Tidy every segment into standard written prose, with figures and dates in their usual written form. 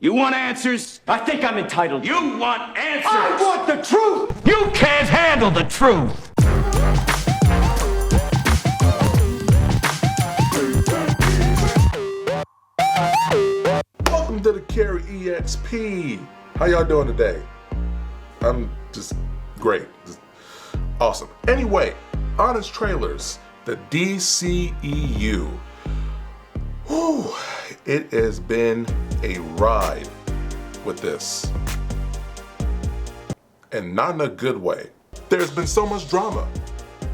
You want answers? I think I'm entitled. You want answers? I want the truth! You can't handle the truth! Welcome to the Carry EXP. How y'all doing today? I'm just great. Just awesome. Anyway, Honest Trailers, the DCEU. Whew, it has been a ride with this. And not in a good way. There's been so much drama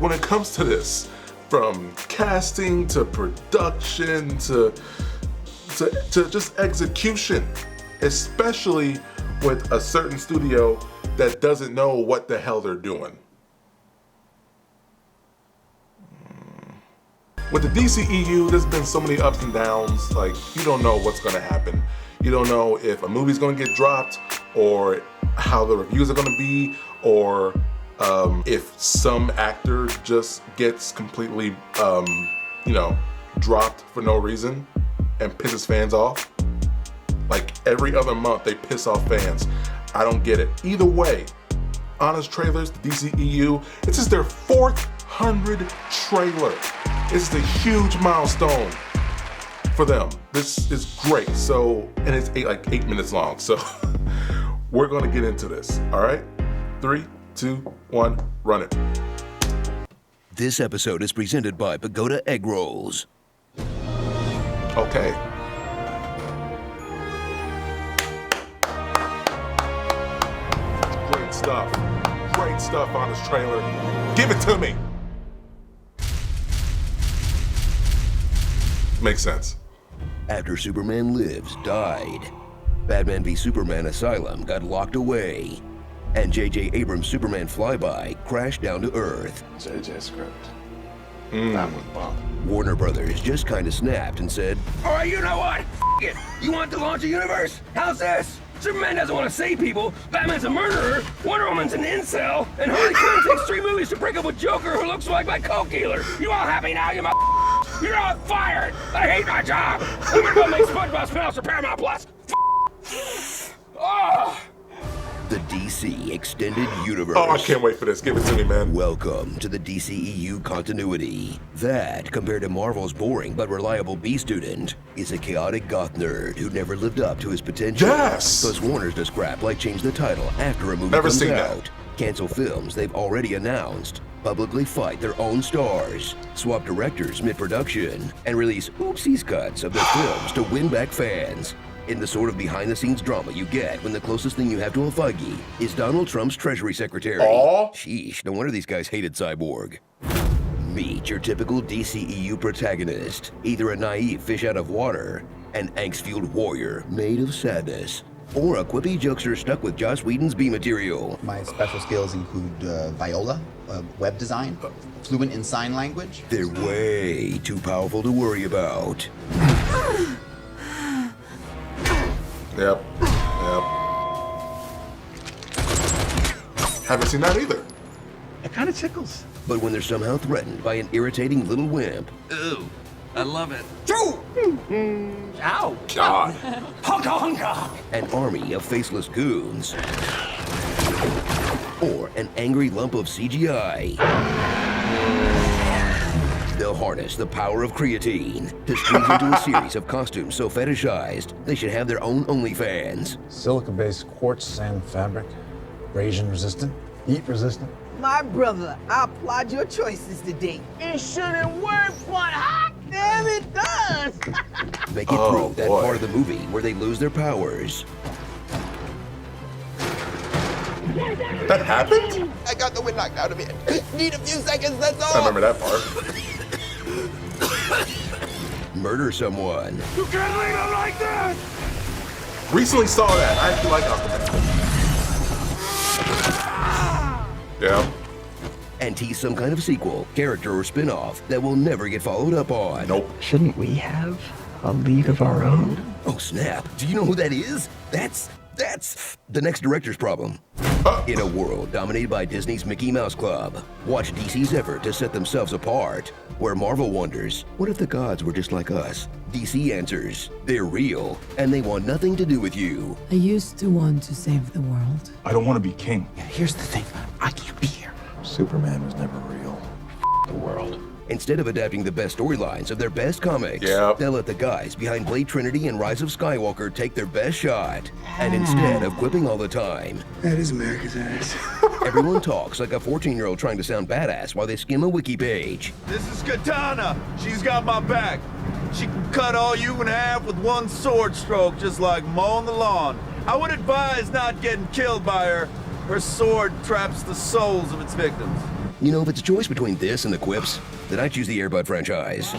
when it comes to this. From casting to production to just execution. Especially with a certain studio that doesn't know what the hell they're doing. With the DCEU, there's been so many ups and downs. Like, you don't know what's gonna happen. You don't know if a movie's gonna get dropped, or how the reviews are gonna be, or if some actor just gets completely, dropped for no reason and pisses fans off. Like, every other month they piss off fans. I don't get it. Either way, Honest Trailers, the DCEU, this is their 400 trailer. This is a huge milestone for them. This is great. So, and it's like 8 minutes long. So we're gonna get into this, all right? 3, 2, 1, run it. This episode is presented by Pagoda Egg Rolls. Okay. Great stuff. Great stuff on this trailer. Give it to me. Makes sense. After Superman Lives died, Batman v Superman Asylum got locked away, and J.J. Abrams' Superman Flyby crashed down to Earth. JJ script. That was Bob. Warner Brothers just kinda snapped and said, All right, you know what? F it. You want to launch a universe? How's this? Superman doesn't want to save people, Batman's a murderer, Wonder Woman's an incel, and Harley Quinn takes 3 movies to break up with Joker who looks like my coke dealer. You all happy now, you You're all fired! I hate my job! I'm gonna go make SpongeBob spin-offs for Paramount Plus! Oh. the DC Extended Universe. Oh, I can't wait for this. Give it to me, man. Welcome to the DCEU continuity. That, compared to Marvel's boring but reliable B-student, is a chaotic goth nerd who never lived up to his potential. Yes! Plus Warner's to scrap like change the title after a movie Never comes seen out. that. Cancel films they've already announced. Publicly fight their own stars. Swap directors mid-production. And release oopsies cuts of their films to win back fans. In the sort of behind-the-scenes drama you get when the closest thing you have to a Feige is Donald Trump's Treasury Secretary. Aww. Sheesh, no wonder these guys hated Cyborg. Meet your typical DCEU protagonist, either a naive fish out of water, an angst-fueled warrior made of sadness, or a quippy jokester stuck with Joss Whedon's B material. My special skills include viola, web design, fluent in sign language. They're way too powerful to worry about. Yep. Haven't seen that either. It kind of tickles. But when they're somehow threatened by an irritating little wimp, Ooh, I love it. Ow! God. Honka honka! an army of faceless goons, or an angry lump of CGI, they'll harness the power of creatine to squeeze into a series of costumes so fetishized they should have their own OnlyFans. Silica-based quartz sand fabric, abrasion resistant, heat resistant. My brother, I applaud your choices today. It shouldn't work, but hot damn it does. Make it through that part of the movie where they lose their powers. That happened? I got the wind knocked out of me. Need a few seconds, that's all. I remember that part. Murder someone. You can't leave him like this! Recently saw that. I actually like Aquaman. Yeah. And tease some kind of sequel, character, or spin-off that will never get followed up on. Nope. Shouldn't we have a lead of our own? Oh snap, do you know who that is? That's the next director's problem. In a world dominated by Disney's Mickey Mouse Club, watch DC's effort to set themselves apart. Where Marvel wonders, what if the gods were just like us? DC answers, they're real, and they want nothing to do with you. I used to want to save the world. I don't want to be king. Yeah, here's the thing. I can't be here. Superman was never real. The world. Instead of adapting the best storylines of their best comics, Yep. they'll let the guys behind Blade Trinity and Rise of Skywalker take their best shot. And instead of quipping all the time, That is America's ass. everyone talks like a 14-year-old trying to sound badass while they skim a wiki page. This is Katana. She's got my back. She can cut all you in half with one sword stroke, just like mowing the lawn. I would advise not getting killed by her. Her sword traps the souls of its victims. You know, if it's a choice between this and the quips, then I choose the Air Bud franchise.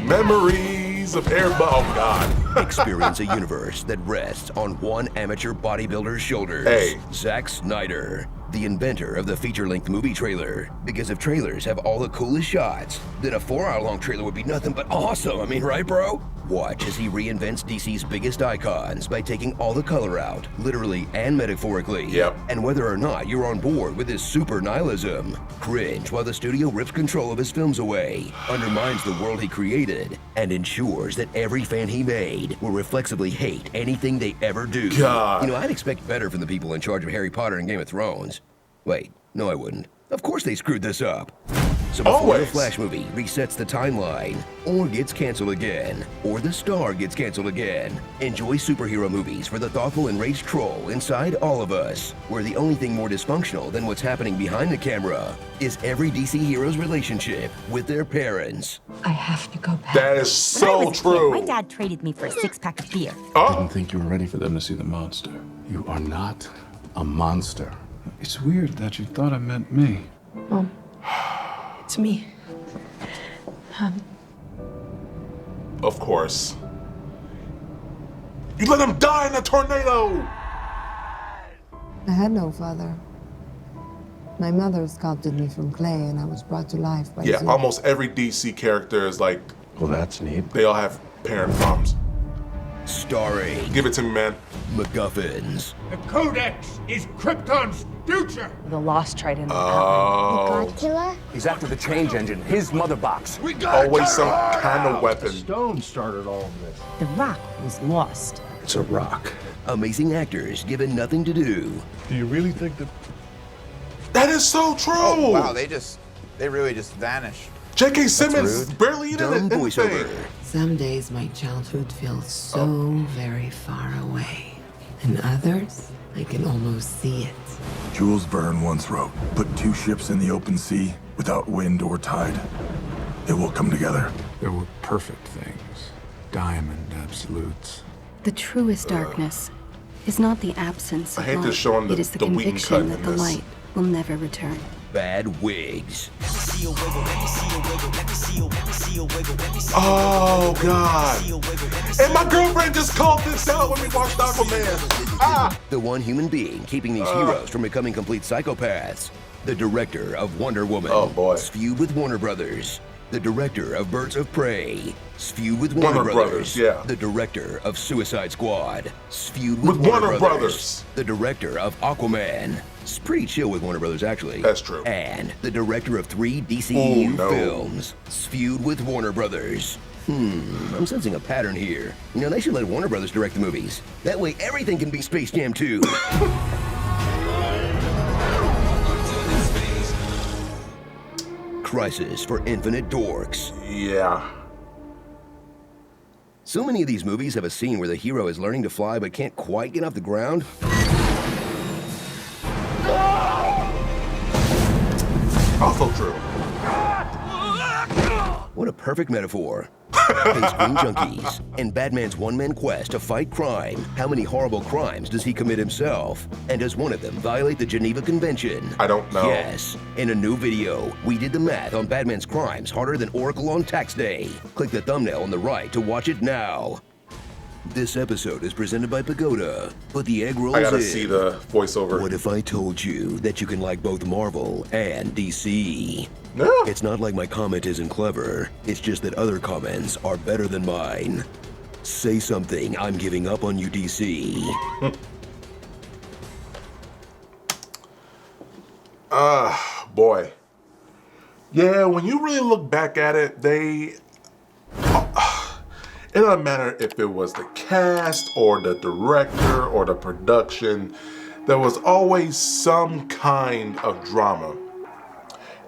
Memories of Air Bud. Oh, God. Experience a universe that rests on one amateur bodybuilder's shoulders. Hey. Zack Snyder, the inventor of the feature-length movie trailer. Because if trailers have all the coolest shots, then a 4-hour-long trailer would be nothing but awesome. I mean, right, bro? Watch as he reinvents DC's biggest icons by taking all the color out, literally and metaphorically. Yep. And whether or not you're on board with his super nihilism, cringe while the studio rips control of his films away, undermines the world he created, and ensures that every fan he made will reflexively hate anything they ever do. God. You know, I'd expect better from the people in charge of Harry Potter and Game of Thrones. Wait, no I wouldn't. Of course they screwed this up. So before the Always. Flash movie resets the timeline, or gets canceled again, or the star gets canceled again, enjoy superhero movies for the thoughtful enraged troll inside all of us, where the only thing more dysfunctional than what's happening behind the camera is every DC hero's relationship with their parents. I have to go back. That is so true. My dad traded me for a 6-pack of beer. Oh, Didn't think you were ready for them to see the monster. You are not a monster. It's weird that you thought I meant me. Mom, it's me. of course. You let him die in a tornado. I had no father. My mother sculpted me from clay, and I was brought to life by Yeah, Zeus. almost every DC character is like, Well, that's neat. they all have parent problems. Starring Give it to me, man. MacGuffins, The Codex is Krypton's future. The Lost Trident. Oh, God killer? He's after the change engine, his mother box. always some kind of weapon. Stone started all of this. The rock was lost. It's a rock. amazing actors given nothing to do. Do you really think that? That is so true. Oh, wow, they really just vanished. J.K. Simmons rude. barely in Dumb anything. voiceover. Some days my childhood feels so very far away. And others, I can almost see it. Jules Verne once wrote, "Put two ships in the open sea without wind or tide. They will come together." There were perfect things. Diamond absolutes. The truest darkness is not the absence I of hate light. this showing It is the the Wheaton conviction cut that in the this. light will never return. Bad wigs. Oh, God. And my girlfriend just called this out when we watched Aquaman. Ah! The one human being keeping these heroes from becoming complete psychopaths. The director of Wonder Woman. Oh, boy. Feud with Warner Brothers. The director of Birds of Prey. Feud with Warner Warner Brothers, yeah. The director of Suicide Squad. Feud With with Warner Brothers. The director of Aquaman. It's pretty chill with Warner Brothers, actually. That's true. And the director of 3 DCEU Oh, no. films. Feud with Warner Brothers. I'm sensing a pattern here. You know, they should let Warner Brothers direct the movies. That way everything can be Space Jam 2. Crisis for Infinite Dorks. Yeah. So many of these movies have a scene where the hero is learning to fly but can't quite get off the ground. Also true. What a perfect metaphor. Hey, Screen Junkies. In Batman's one-man quest to fight crime, how many horrible crimes does he commit himself? And does one of them violate the Geneva Convention? I don't know. Yes. In a new video, we did the math on Batman's crimes harder than Oracle on tax day. Click the thumbnail on the right to watch it now. This episode is presented by Pagoda. Put the egg rolls I gotta in. see the voiceover. What if I told you that you can like both Marvel and DC? No. It's not like my comment isn't clever. It's just that other comments are better than mine. Say something, I'm giving up on you, DC. Boy. Yeah, when you really look back at it, it doesn't matter if it was the cast or the director or the production, there was always some kind of drama.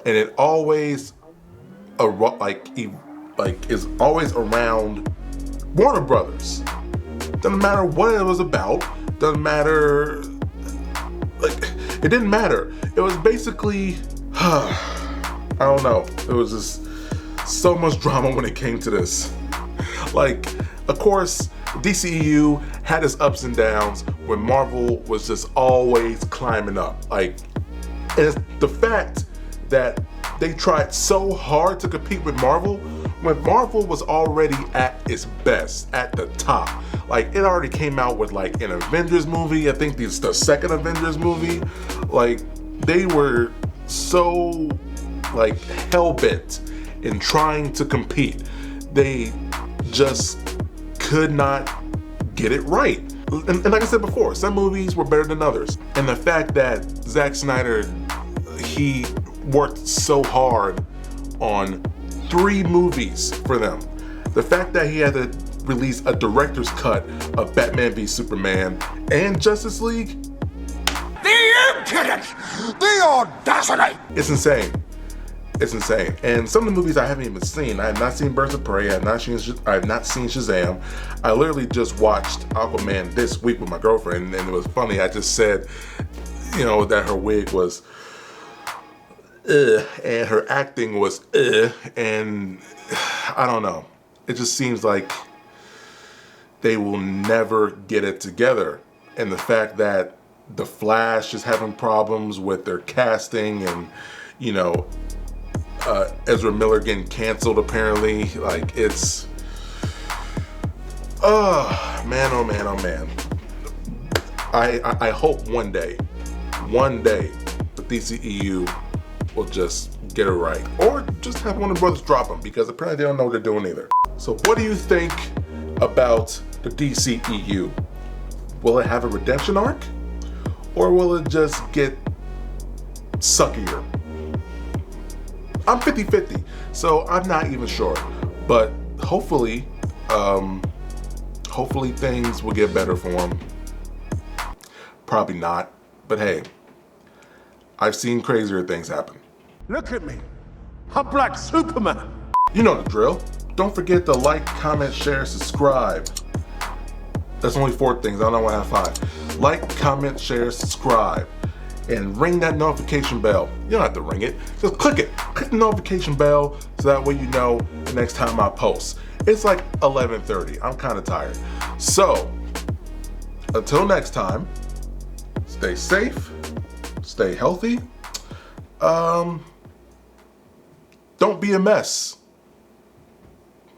And it always is always around Warner Brothers. Doesn't matter what it was about, doesn't matter, it didn't matter. It was basically, I don't know, it was just so much drama when it came to this. Of course, DCEU had its ups and downs when Marvel was just always climbing up. And it's the fact that they tried so hard to compete with Marvel when Marvel was already at its best, at the top. It already came out with an Avengers movie. I think this is the second Avengers movie. They were so hell-bent in trying to compete. They just could not get it right. And like I said before, some movies were better than others. And the fact that Zack Snyder, he worked so hard on 3 movies for them. The fact that he had to release a director's cut of Batman v Superman and Justice League. The impudence! The audacity! It's insane. It's insane. And some of the movies I haven't even seen. I have not seen Birds of Prey. I have not seen Shazam. I literally just watched Aquaman this week with my girlfriend, and it was funny. I just said, that her wig was and her acting was and I don't know. It just seems like they will never get it together. And the fact that The Flash is having problems with their casting and, Ezra Miller getting canceled apparently. It's, oh man. I hope one day, the DCEU will just get it right. Or just have Warner Brothers drop them, because apparently they don't know what they're doing either. So what do you think about the DCEU? Will it have a redemption arc? Or will it just get suckier? I'm 50-50, so I'm not even sure. But hopefully things will get better for them. Probably not, but hey, I've seen crazier things happen. Look at me. I'm Black Superman. You know the drill. Don't forget to like, comment, share, subscribe. That's only 4 things. I don't know why I have 5. Like, comment, share, subscribe. And ring that notification bell. You don't have to ring it. Just click it. Click the notification bell so that way you know the next time I post. It's 11:30. I'm kind of tired. So, until next time, stay safe, stay healthy. Don't be a mess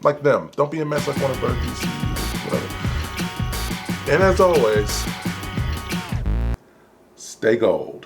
like them. Don't be a mess like one of our DCs. Whatever. And as always, stay gold.